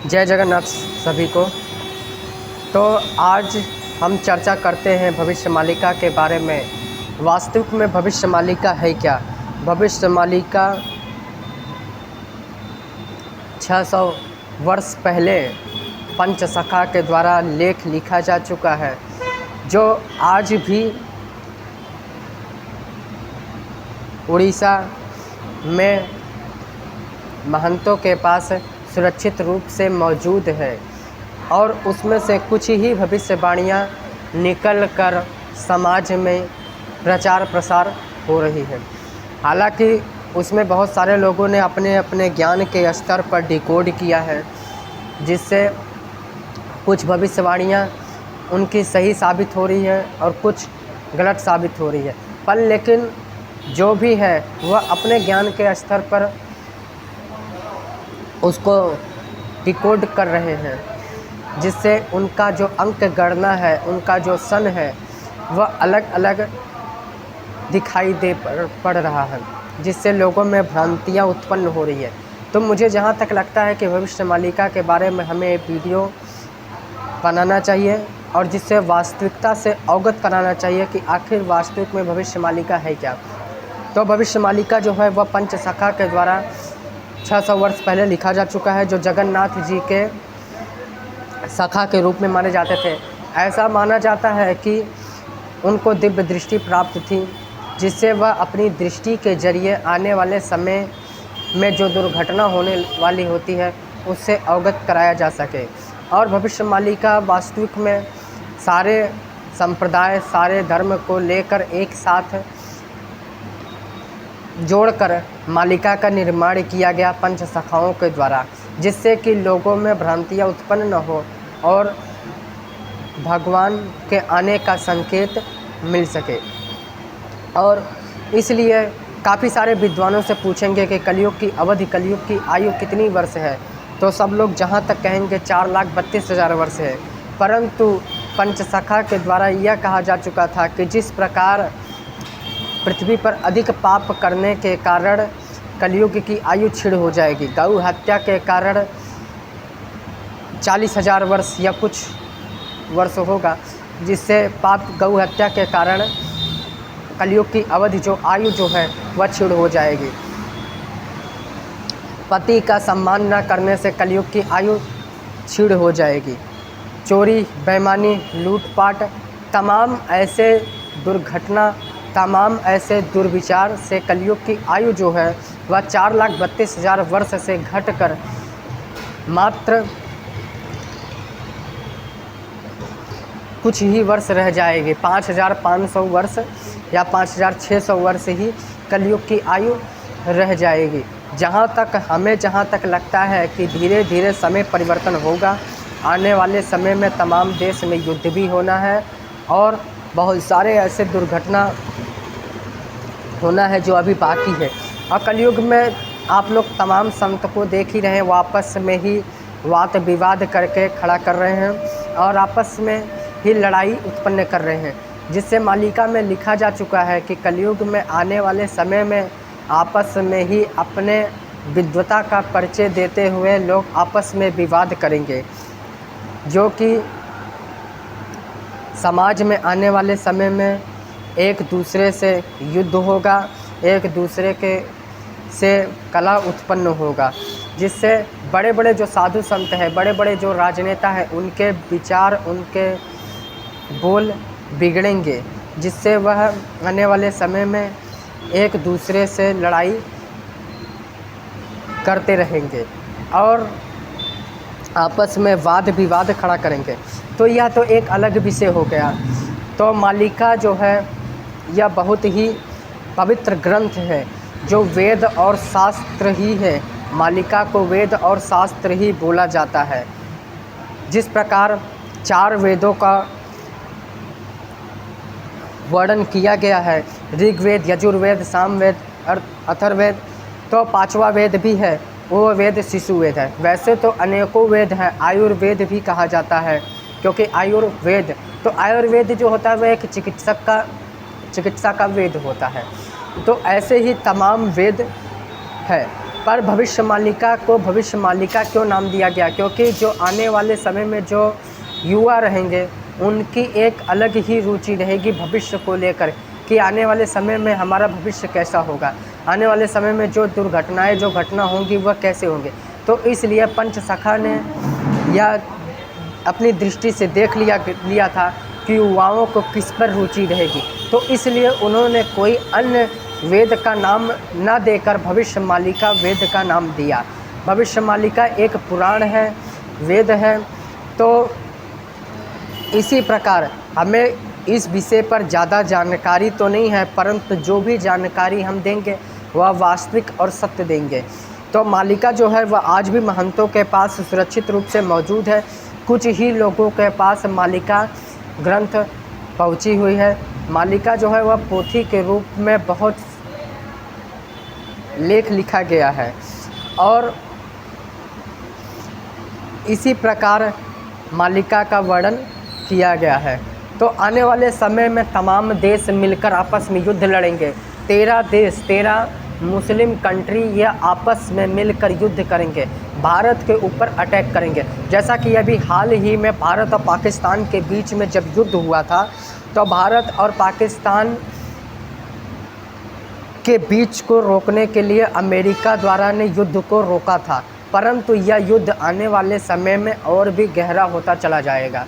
जय जगन्नाथ सभी को। तो आज हम चर्चा करते हैं भविष्य मालिका के बारे में। वास्तविक में भविष्य मालिका है क्या? भविष्य मालिका 600 वर्ष पहले पंचसखा के द्वारा लेख लिखा जा चुका है, जो आज भी उड़ीसा में महंतों के पास सुरक्षित रूप से मौजूद है और उसमें से कुछ ही भविष्यवाणियाँ निकल कर समाज में प्रचार प्रसार हो रही है। हालांकि उसमें बहुत सारे लोगों ने अपने अपने ज्ञान के स्तर पर डिकोड किया है, जिससे कुछ भविष्यवाणियाँ उनकी सही साबित हो रही है और कुछ गलत साबित हो रही है। पर लेकिन जो भी है वह अपने ज्ञान के स्तर पर उसको डिकोड कर रहे हैं, जिससे उनका जो अंक गणना है, उनका जो सन है, वह अलग अलग दिखाई पड़ रहा है, जिससे लोगों में भ्रांतियाँ उत्पन्न हो रही है। तो मुझे जहाँ तक लगता है कि भविष्य मालिका के बारे में हमें एक वीडियो बनाना चाहिए और जिससे वास्तविकता से अवगत कराना चाहिए कि आखिर वास्तविक में भविष्य मालिका है क्या। तो भविष्य मालिका जो है वह पंचसखा के द्वारा 600 वर्ष पहले लिखा जा चुका है, जो जगन्नाथ जी के सखा के रूप में माने जाते थे। ऐसा माना जाता है कि उनको दिव्य दृष्टि प्राप्त थी, जिससे वह अपनी दृष्टि के जरिए आने वाले समय में जो दुर्घटना होने वाली होती है उससे अवगत कराया जा सके। और भविष्य मालिका वास्तविक में सारे संप्रदाय, सारे धर्म को लेकर एक साथ जोड़कर मालिका का निर्माण किया गया पंचसखाओं के द्वारा, जिससे कि लोगों में भ्रांतियाँ उत्पन्न न हो और भगवान के आने का संकेत मिल सके। और इसलिए काफ़ी सारे विद्वानों से पूछेंगे कि कलयुग की अवधि, कलयुग की आयु कितनी वर्ष है, तो सब लोग जहाँ तक कहेंगे 4,32,000 वर्ष है। परंतु पंचसखा के द्वारा यह कहा जा चुका था कि जिस प्रकार पृथ्वी पर अधिक पाप करने के कारण कलयुग की आयु क्षीण हो जाएगी, गौ हत्या के कारण 40,000 वर्ष या कुछ वर्ष होगा, जिससे पाप गौ हत्या के कारण कलयुग की अवधि जो आयु जो है वह क्षीण हो जाएगी। पति का सम्मान न करने से कलयुग की आयु क्षीण हो जाएगी। चोरी, बेईमानी, लूटपाट, तमाम ऐसे दुर्घटना, तमाम ऐसे दुर्विचार से कलयुग की आयु जो है वह 4,32,000 वर्ष से घटकर मात्र कुछ ही वर्ष रह जाएगी। 5,500 वर्ष या 5,600 वर्ष ही कलयुग की आयु रह जाएगी। जहाँ तक लगता है कि धीरे धीरे समय परिवर्तन होगा। आने वाले समय में तमाम देश में युद्ध भी होना है और बहुत सारे ऐसे दुर्घटना होना है जो अभी बाकी है। और कलयुग में आप लोग तमाम संत को देख ही रहे हैं, वो आपस में ही वाद विवाद करके खड़ा कर रहे हैं और आपस में ही लड़ाई उत्पन्न कर रहे हैं, जिससे मालिका में लिखा जा चुका है कि कलयुग में आने वाले समय में आपस में ही अपने विद्वता का परिचय देते हुए लोग आपस में विवाद करेंगे, जो कि समाज में आने वाले समय में एक दूसरे से युद्ध होगा, एक दूसरे के से कला उत्पन्न होगा, जिससे बड़े बड़े जो साधु संत हैं, बड़े बड़े जो राजनेता हैं, उनके विचार, उनके बोल बिगड़ेंगे, जिससे वह आने वाले समय में एक दूसरे से लड़ाई करते रहेंगे और आपस में वाद विवाद खड़ा करेंगे। तो यह तो एक अलग विषय हो गया। तो मालिका जो है यह बहुत ही पवित्र ग्रंथ है, जो वेद और शास्त्र ही है। मालिका को वेद और शास्त्र ही बोला जाता है। जिस प्रकार 4 वेदों का वर्णन किया गया है, ऋग्वेद, यजुर्वेद, सामवेद और अथर्ववेद, तो 5वां वेद भी है, वो वेद शिशु वेद है। वैसे तो अनेकों वेद हैं, आयुर्वेद भी कहा जाता है, क्योंकि आयुर्वेद जो होता है वह एक चिकित्सा का वेद होता है। तो ऐसे ही तमाम वेद है। पर भविष्य मालिका को भविष्य मालिका क्यों नाम दिया गया? क्योंकि जो आने वाले समय में जो युवा रहेंगे उनकी एक अलग ही रुचि रहेगी भविष्य को लेकर कि आने वाले समय में हमारा भविष्य कैसा होगा, आने वाले समय में जो दुर्घटनाएं जो घटना होंगी वह कैसे होंगे। तो इसलिए पंचसखा ने यह अपनी दृष्टि से देख लिया था कि युवाओं को किस पर रुचि रहेगी, तो इसलिए उन्होंने कोई अन्य वेद का नाम न देकर भविष्य मालिका वेद का नाम दिया। भविष्य मालिका एक पुराण है, वेद है। तो इसी प्रकार हमें इस विषय पर ज़्यादा जानकारी तो नहीं है, परंतु जो भी जानकारी हम देंगे वह वास्तविक और सत्य देंगे। तो मालिका जो है वह आज भी महंतों के पास सुरक्षित रूप से मौजूद है। कुछ ही लोगों के पास मालिका ग्रंथ पहुंची हुई है। मालिका जो है वह पोथी के रूप में बहुत लेख लिखा गया है और इसी प्रकार मालिका का वर्णन किया गया है। तो आने वाले समय में तमाम देश मिलकर आपस में युद्ध लड़ेंगे। 13 देश, 13 मुस्लिम कंट्री ये आपस में मिलकर युद्ध करेंगे, भारत के ऊपर अटैक करेंगे। जैसा कि अभी हाल ही में भारत और पाकिस्तान के बीच में जब युद्ध हुआ था तो भारत और पाकिस्तान के बीच को रोकने के लिए अमेरिका द्वारा ने युद्ध को रोका था, परंतु यह युद्ध आने वाले समय में और भी गहरा होता चला जाएगा,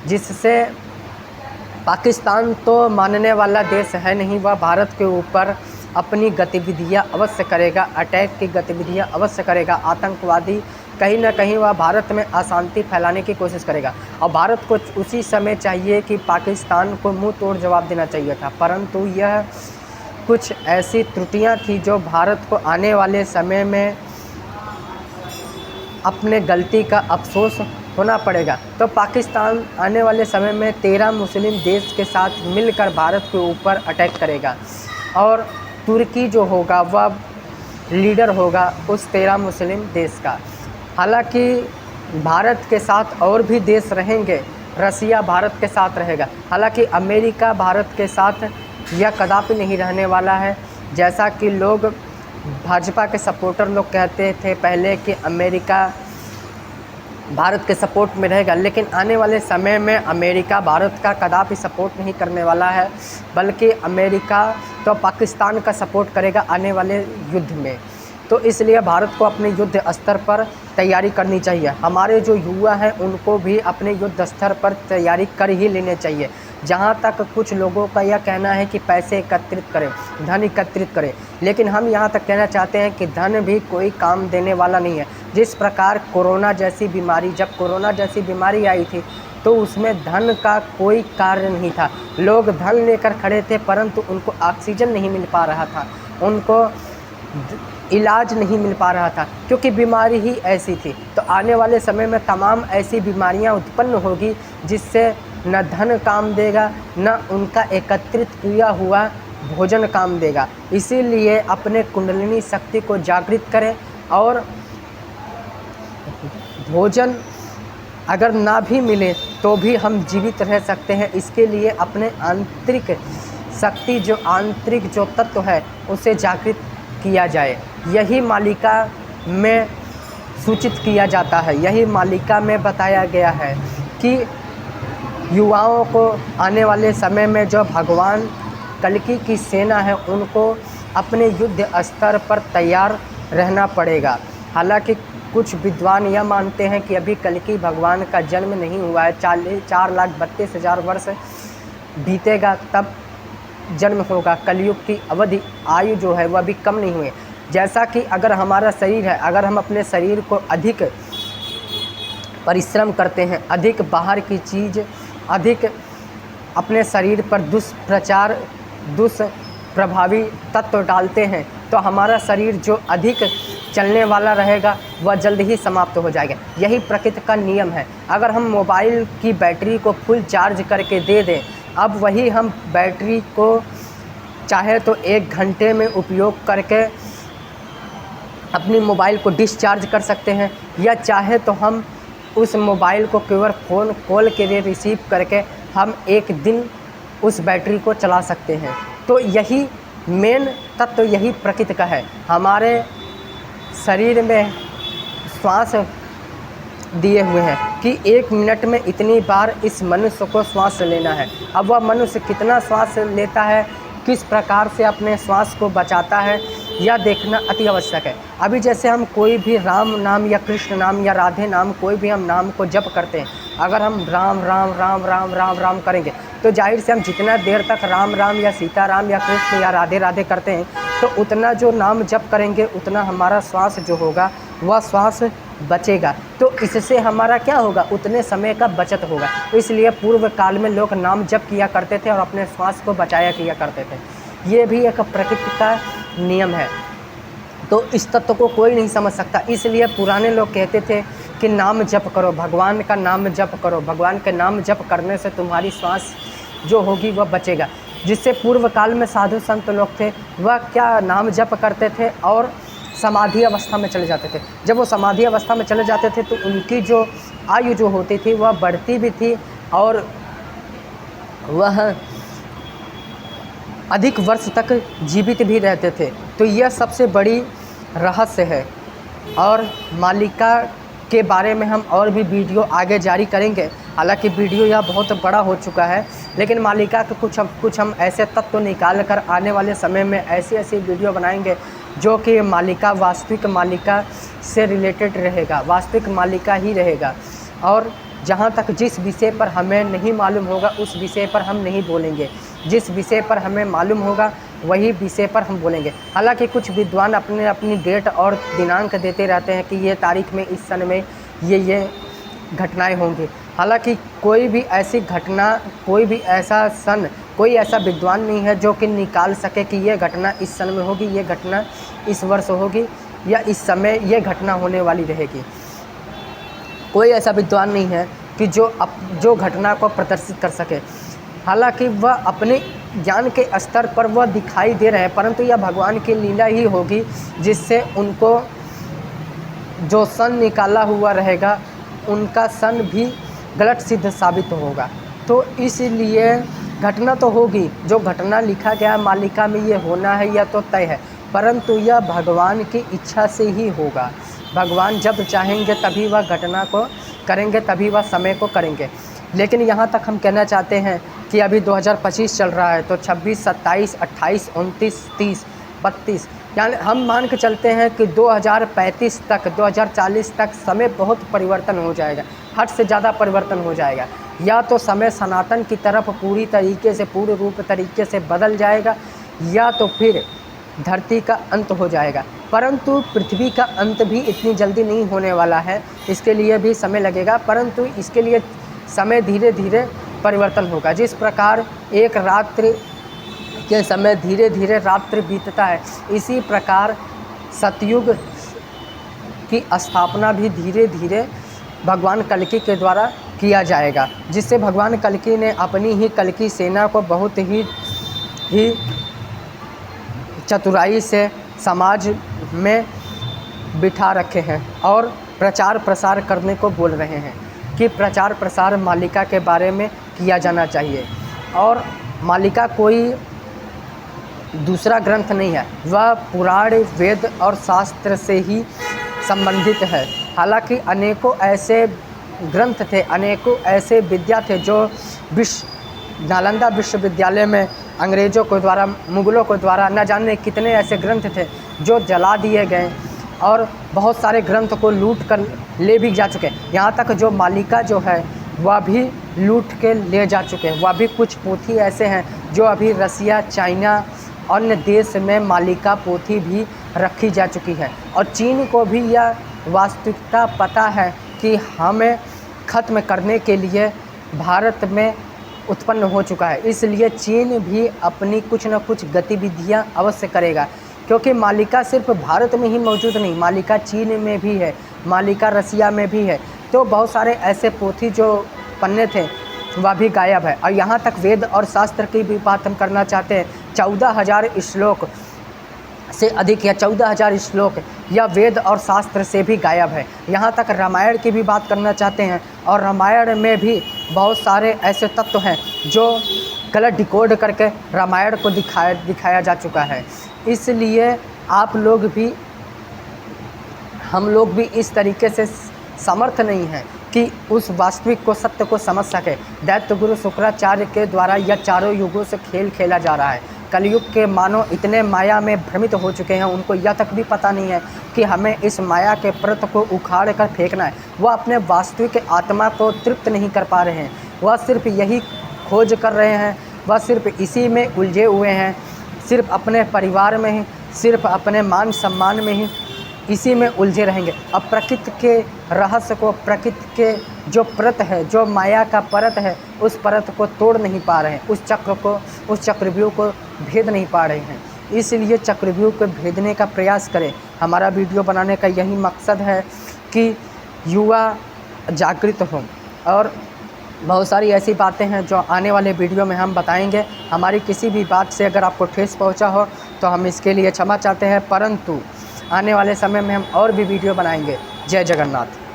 जिससे पाकिस्तान तो मानने वाला देश है नहीं, वह भारत के ऊपर अपनी गतिविधियां अवश्य करेगा, अटैक की गतिविधियां अवश्य करेगा। आतंकवादी कहीं ना कहीं वह भारत में अशांति फैलाने की कोशिश करेगा और भारत को उसी समय चाहिए कि पाकिस्तान को मुंह तोड़ जवाब देना चाहिए था, परंतु यह कुछ ऐसी त्रुटियां थी जो भारत को आने वाले समय में अपने गलती का अफसोस होना पड़ेगा। तो पाकिस्तान आने वाले समय में 13 मुस्लिम देश के साथ मिलकर भारत के ऊपर अटैक करेगा और तुर्की जो होगा वह लीडर होगा उस 13 मुस्लिम देश का। हालांकि भारत के साथ और भी देश रहेंगे, रसिया भारत के साथ रहेगा, हालांकि अमेरिका भारत के साथ यह कदापि नहीं रहने वाला है। जैसा कि लोग भाजपा के सपोर्टर लोग कहते थे पहले कि अमेरिका भारत के सपोर्ट में रहेगा, लेकिन आने वाले समय में अमेरिका भारत का कदापि सपोर्ट नहीं करने वाला है, बल्कि अमेरिका तो पाकिस्तान का सपोर्ट करेगा आने वाले युद्ध में। तो इसलिए भारत को अपने युद्ध स्तर पर तैयारी करनी चाहिए। हमारे जो युवा हैं उनको भी अपने युद्ध स्तर पर तैयारी कर ही लेने चाहिए। जहाँ तक कुछ लोगों का यह कहना है कि पैसे एकत्रित करें, धन एकत्रित करें, लेकिन हम यहाँ तक कहना चाहते हैं कि धन भी कोई काम देने वाला नहीं है। जिस प्रकार कोरोना जैसी बीमारी, जब कोरोना जैसी बीमारी आई थी तो उसमें धन का कोई कार्य नहीं था। लोग धन लेकर खड़े थे परंतु उनको ऑक्सीजन नहीं मिल पा रहा था, उनको इलाज नहीं मिल पा रहा था, क्योंकि बीमारी ही ऐसी थी। तो आने वाले समय में तमाम ऐसी बीमारियां उत्पन्न होगी जिससे न धन काम देगा न उनका एकत्रित किया हुआ भोजन काम देगा। इसीलिए अपने कुंडलिनी शक्ति को जागृत करें और भोजन अगर ना भी मिले तो भी हम जीवित रह सकते हैं। इसके लिए अपने आंतरिक शक्ति, जो आंतरिक जो तत्व है उसे जागृत किया जाए। यही मालिका में सूचित किया जाता है, यही मालिका में बताया गया है कि युवाओं को आने वाले समय में जो भगवान कल्कि की सेना है उनको अपने युद्ध स्तर पर तैयार रहना पड़ेगा। हालांकि कुछ विद्वान यह मानते हैं कि अभी कल्कि भगवान का जन्म नहीं हुआ है, 4,32,000 वर्ष बीतेगा तब जन्म होगा। कलयुग की अवधि आयु जो है वह भी कम नहीं हुई। जैसा कि अगर हमारा शरीर है, अगर हम अपने शरीर को अधिक परिश्रम करते हैं, अधिक बाहर की चीज़, अधिक अपने शरीर पर दुष्प्रभावी तत्व डालते हैं तो हमारा शरीर जो अधिक चलने वाला रहेगा वह जल्द ही समाप्त हो जाएगा। यही प्रकृति का नियम है। अगर हम मोबाइल की बैटरी को फुल चार्ज करके दे दें, अब वही हम बैटरी को चाहे तो 1 घंटे में उपयोग करके अपनी मोबाइल को डिस्चार्ज कर सकते हैं, या चाहे तो हम उस मोबाइल को केवल फ़ोन कॉल के लिए रिसीव करके हम 1 दिन उस बैटरी को चला सकते हैं। तो यही मेन तत्व, यही प्रकृति का है। हमारे शरीर में श्वास दिए हुए हैं कि 1 मिनट में इतनी बार इस मनुष्य को श्वास लेना है। अब वह मनुष्य कितना श्वास लेता है, किस प्रकार से अपने श्वास को बचाता है, यह देखना अति आवश्यक है। अभी जैसे हम कोई भी राम नाम या कृष्ण नाम या राधे नाम, कोई भी हम नाम को जप करते हैं, अगर हम राम राम राम राम राम राम करेंगे तो जाहिर से हम जितना देर तक राम राम या सीताराम या कृष्ण या राधे राधे करते हैं तो उतना जो नाम जप करेंगे उतना हमारा श्वास जो होगा वह श्वास बचेगा। तो इससे हमारा क्या होगा, उतने समय का बचत होगा। इसलिए पूर्व काल में लोग नाम जप किया करते थे और अपने श्वास को बचाया किया करते थे। ये भी एक प्रकृति का नियम है, तो इस तत्व को कोई नहीं समझ सकता। इसलिए पुराने लोग कहते थे कि नाम जप करो, भगवान का नाम जप करो, भगवान के नाम जप करने से तुम्हारी श्वास जो होगी वह बचेगा। जिससे पूर्व काल में साधु संत लोग थे वह क्या नाम जप करते थे और समाधि अवस्था में चले जाते थे। जब वो समाधि अवस्था में चले जाते थे तो उनकी जो आयु जो होती थी वह बढ़ती भी थी और वह अधिक वर्ष तक जीवित भी रहते थे। तो यह सबसे बड़ी रहस्य है। और मालिका के बारे में हम और भी वीडियो आगे जारी करेंगे। हालांकि वीडियो यह बहुत बड़ा हो चुका है, लेकिन मालिका के कुछ हम ऐसे तत्व निकाल कर आने वाले समय में ऐसी वीडियो बनाएंगे जो कि मालिका वास्तविक मालिका से रिलेटेड रहेगा, वास्तविक मालिका ही रहेगा। और जहाँ तक जिस विषय पर हमें नहीं मालूम होगा उस विषय पर हम नहीं बोलेंगे, जिस विषय पर हमें मालूम होगा वही विषय पर हम बोलेंगे। हालांकि कुछ विद्वान अपनी डेट और दिनांक देते रहते हैं कि ये तारीख में इस सन में ये घटनाएं होंगी। हालांकि कोई भी ऐसी घटना, कोई भी ऐसा सन, कोई ऐसा विद्वान नहीं है जो कि निकाल सके कि ये घटना इस सन में होगी, ये घटना इस वर्ष होगी या इस समय ये घटना होने वाली रहेगी। कोई ऐसा विद्वान नहीं है कि जो घटना को प्रदर्शित कर सके। हालांकि वह अपने ज्ञान के स्तर पर वह दिखाई दे रहे हैं, परंतु यह भगवान की लीला ही होगी जिससे उनको जो सन निकाला हुआ रहेगा उनका सन भी गलत सिद्ध साबित होगा। तो इसलिए घटना तो होगी, जो घटना लिखा गया मालिका में ये होना है यह तो तय है, परंतु यह भगवान की इच्छा से ही होगा। भगवान जब चाहेंगे तभी वह घटना को करेंगे, तभी वह समय को करेंगे। लेकिन यहाँ तक हम कहना चाहते हैं कि अभी 2025 चल रहा है, तो 26, 27, 28, 29, 30, 32 यानी हम मान के चलते हैं कि 2035 तक, 2040 तक समय बहुत परिवर्तन हो जाएगा, हद से ज़्यादा परिवर्तन हो जाएगा। या तो समय सनातन की तरफ पूरी तरीके से, पूर्ण रूप तरीके से बदल जाएगा, या तो फिर धरती का अंत हो जाएगा। परंतु पृथ्वी का अंत भी इतनी जल्दी नहीं होने वाला है, इसके लिए भी समय लगेगा, परंतु इसके लिए समय धीरे धीरे परिवर्तन होगा। जिस प्रकार एक रात्रि के समय धीरे धीरे रात्रि बीतता है, इसी प्रकार सतयुग की स्थापना भी धीरे धीरे भगवान कल्कि के द्वारा किया जाएगा, जिससे भगवान कल्कि ने अपनी ही कल्कि सेना को बहुत ही चतुराई से समाज में बिठा रखे हैं और प्रचार प्रसार करने को बोल रहे हैं कि प्रचार प्रसार मालिका के बारे में किया जाना चाहिए। और मालिका कोई दूसरा ग्रंथ नहीं है, वह पुराण, वेद और शास्त्र से ही संबंधित है। हालांकि अनेकों ऐसे ग्रंथ थे, अनेकों ऐसे विद्या थे जो नालंदा विश्वविद्यालय में अंग्रेज़ों के द्वारा, मुग़लों के द्वारा न जाने कितने ऐसे ग्रंथ थे जो जला दिए गए और बहुत सारे ग्रंथ को लूट कर ले भी जा चुके हैं। यहाँ तक जो मालिका जो है वह भी लूट के ले जा चुके हैं। वह भी कुछ पोथी ऐसे हैं जो अभी रसिया, चाइना, अन्य देश में मालिका पोथी भी रखी जा चुकी है। और चीन को भी यह वास्तविकता पता है कि हमें ख़त्म करने के लिए भारत में उत्पन्न हो चुका है, इसलिए चीन भी अपनी कुछ न कुछ गतिविधियां अवश्य करेगा। क्योंकि मालिका सिर्फ भारत में ही मौजूद नहीं, मालिका चीन में भी है, मालिका रसिया में भी है। तो बहुत सारे ऐसे पोथी जो पन्ने थे वह भी गायब है। और यहाँ तक वेद और शास्त्र की भी बात हम करना चाहते हैं, 14,000 श्लोक से अधिक या 14,000 श्लोक या वेद और शास्त्र से भी गायब है। यहाँ तक रामायण की भी बात करना चाहते हैं, और रामायण में भी बहुत सारे ऐसे तत्व हैं जो गलत डिकोड करके रामायण को दिखाया जा चुका है। इसलिए आप लोग भी हम लोग भी इस तरीके से समर्थ नहीं हैं कि उस वास्तविक को, सत्य को समझ सके। दैत्य गुरु शुक्राचार्य के द्वारा यह चारों युगों से खेल खेला जा रहा है। कलयुग के मानव इतने माया में भ्रमित हो चुके हैं, उनको यह तक भी पता नहीं है कि हमें इस माया के परत को उखाड़ कर फेंकना है। वह अपने वास्तविक आत्मा को तृप्त नहीं कर पा रहे हैं, वह सिर्फ यही खोज कर रहे हैं, वह सिर्फ इसी में उलझे हुए हैं, सिर्फ अपने परिवार में ही, सिर्फ अपने मान सम्मान में ही इसी में उलझे रहेंगे। अब प्रकृति के रहस्य को, प्रकृति के जो परत है, जो माया का परत है, उस परत को तोड़ नहीं पा रहे हैं, उस चक्र को, उस चक्रव्यूह को भेद नहीं पा रहे हैं। इसलिए चक्रव्यूह को भेदने का प्रयास करें। हमारा वीडियो बनाने का यही मकसद है कि युवा जागृत हों, और बहुत सारी ऐसी बातें हैं जो आने वाले वीडियो में हम बताएंगे। हमारी किसी भी बात से अगर आपको ठेस पहुंचा हो तो हम इसके लिए क्षमा चाहते हैं, परंतु आने वाले समय में हम और भी वीडियो बनाएंगे। जय जगन्नाथ।